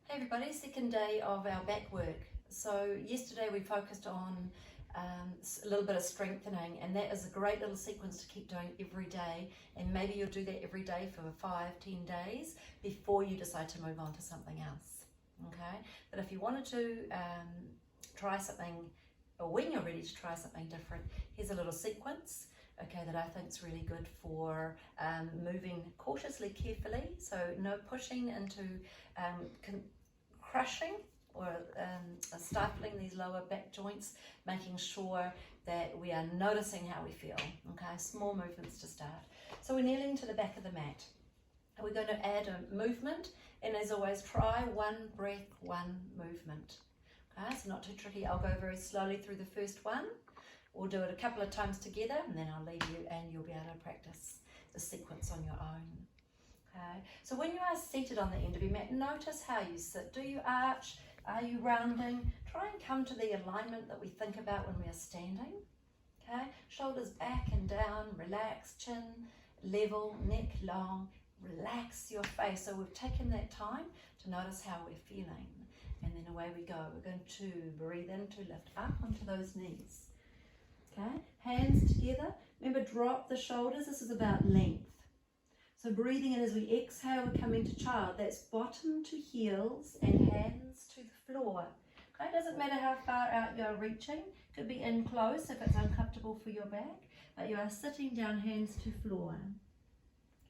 Hey everybody, second day of our back work. So yesterday we focused on a little bit of strengthening, and that is a great little sequence to keep doing every day, and maybe you'll do that every day for 5-10 days before you decide to move on to something else. Okay, but if you wanted to try something, or when you're ready to try something different, here's a little sequence, okay, that I think is really good for moving cautiously, carefully, so no pushing into crushing or stifling these lower back joints, making sure that we are noticing how we feel. Okay, small movements to start. So we're kneeling to the back of the mat. And we're going to add a movement, and as always, try one breath, one movement. Okay, so not too tricky. I'll go very slowly through the first one. We'll do it a couple of times together, and then I'll leave you and you'll be able to practice the sequence on your own. Okay, so when you are seated on the end of your mat, notice how you sit. Do you arch? Are you rounding? Try and come to the alignment that we think about when we are standing. Okay, shoulders back and down, relax, chin level, neck long, relax your face. So we've taken that time to notice how we're feeling, and then away we go. We're going to breathe in to lift up onto those knees. Okay, hands together. Remember, drop the shoulders. This is about length. So breathing in as we exhale, we're coming to child. That's bottom to heels and hands to the floor. Okay, doesn't matter how far out you're reaching. Could be in close if it's uncomfortable for your back, but you are sitting down, hands to floor.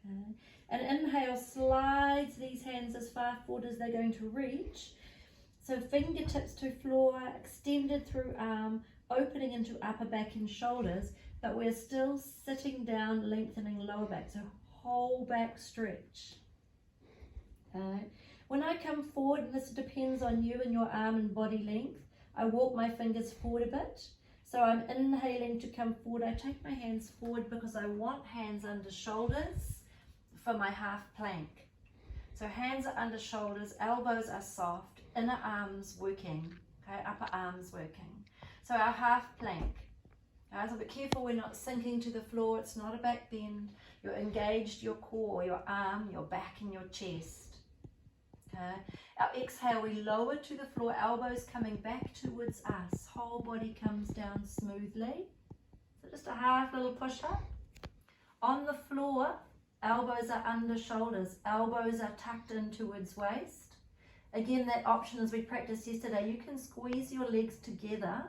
Okay, and inhale, slides these hands as far forward as they're going to reach. So fingertips to floor, extended through arm, opening into upper back and shoulders, but we're still sitting down, lengthening lower back. So whole back stretch. Okay. When I come forward, and this depends on you and your arm and body length, I walk my fingers forward a bit. So I'm inhaling to come forward. I take my hands forward because I want hands under shoulders for my half plank. So hands are under shoulders, elbows are soft, inner arms working, okay, upper arms working. So our half plank. Guys, be careful we're not sinking to the floor. It's not a back bend. You're engaged your core, your arm, your back and your chest. Okay. Our exhale, we lower to the floor, elbows coming back towards us. Whole body comes down smoothly. So just a half little push up. On the floor, elbows are under shoulders. Elbows are tucked in towards waist. Again, that option as we practiced yesterday, you can squeeze your legs together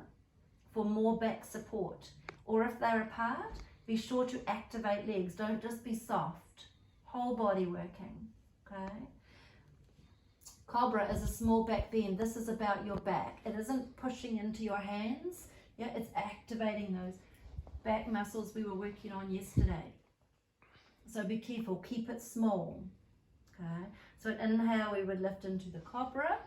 for more back support, or if they're apart, be sure to activate legs. Don't just be soft. Whole body working. Okay. Cobra is a small back bend. This is about your back. It isn't pushing into your hands. Yeah, it's activating those back muscles we were working on yesterday. So be careful. Keep it small. Okay. So inhale, we would lift into the cobra.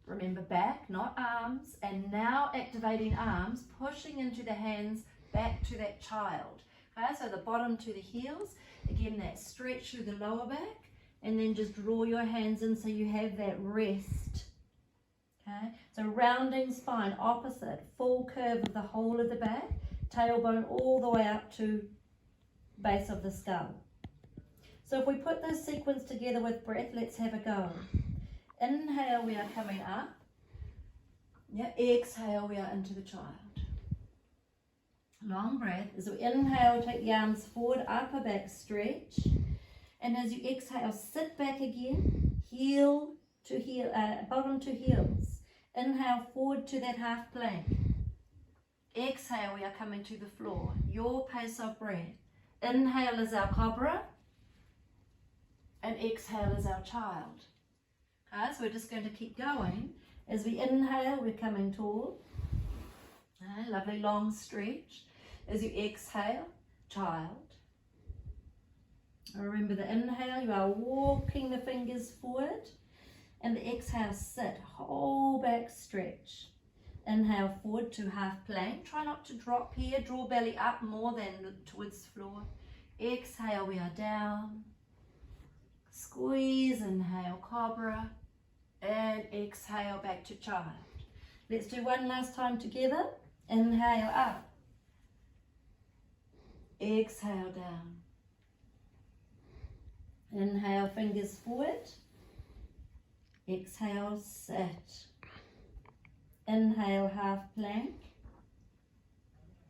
Remember, back, not arms, and now activating arms, pushing into the hands, back to that child. Okay, so the bottom to the heels, again that stretch through the lower back, and then just draw your hands in so you have that rest. Okay, so rounding spine, opposite, full curve of the whole of the back, tailbone all the way up to base of the skull. So if we put this sequence together with breath, let's have a go. Inhale, we are coming up. Yeah, exhale, we are into the child. Long breath. As we inhale, take the arms forward, upper back stretch. And as you exhale, sit back again, heel to heel, bottom to heels. Inhale, forward to that half plank. Exhale, we are coming to the floor. Your pace of breath. Inhale is our cobra, and exhale is our child. Okay, so we're just going to keep going. As we inhale, we're coming tall. Okay, lovely long stretch. As you exhale, child. Remember the inhale, you are walking the fingers forward. And the exhale, sit, whole back stretch. Inhale forward to half plank. Try not to drop here. Draw belly up more than towards the floor. Exhale, we are down. Squeeze, inhale, cobra. And exhale, back to child. Let's do one last time together. Inhale up. Exhale down. Inhale, fingers forward. Exhale, sit. Inhale, half plank.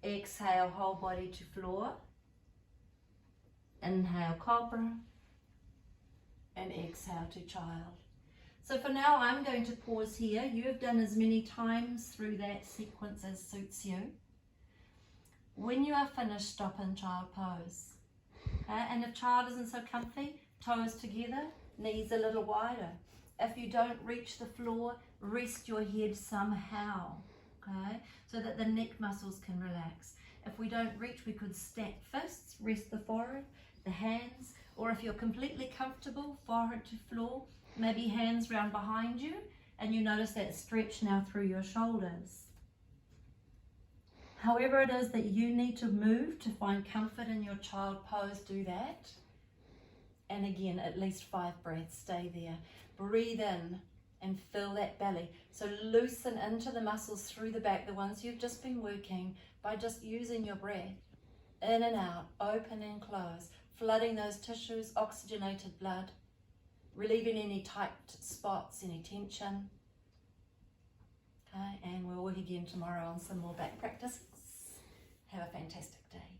Exhale, whole body to floor. Inhale, cobra. And exhale to child. So for now, I'm going to pause here. You have done as many times through that sequence as suits you. When you are finished, stop in child pose. Okay? And if child isn't so comfy, toes together, knees a little wider. If you don't reach the floor, rest your head somehow, okay, so that the neck muscles can relax. If we don't reach, we could stack fists, rest the forehead, the hands, or if you're completely comfortable, forehead to floor, maybe hands round behind you, and you notice that stretch now through your shoulders. However it is that you need to move to find comfort in your child pose, do that. And again, at least 5 breaths, stay there. Breathe in and fill that belly. So loosen into the muscles through the back, the ones you've just been working by just using your breath. In and out, open and close, flooding those tissues, oxygenated blood, relieving any tight spots, any tension. Okay, and we'll work again tomorrow on some more back practices. Have a fantastic day.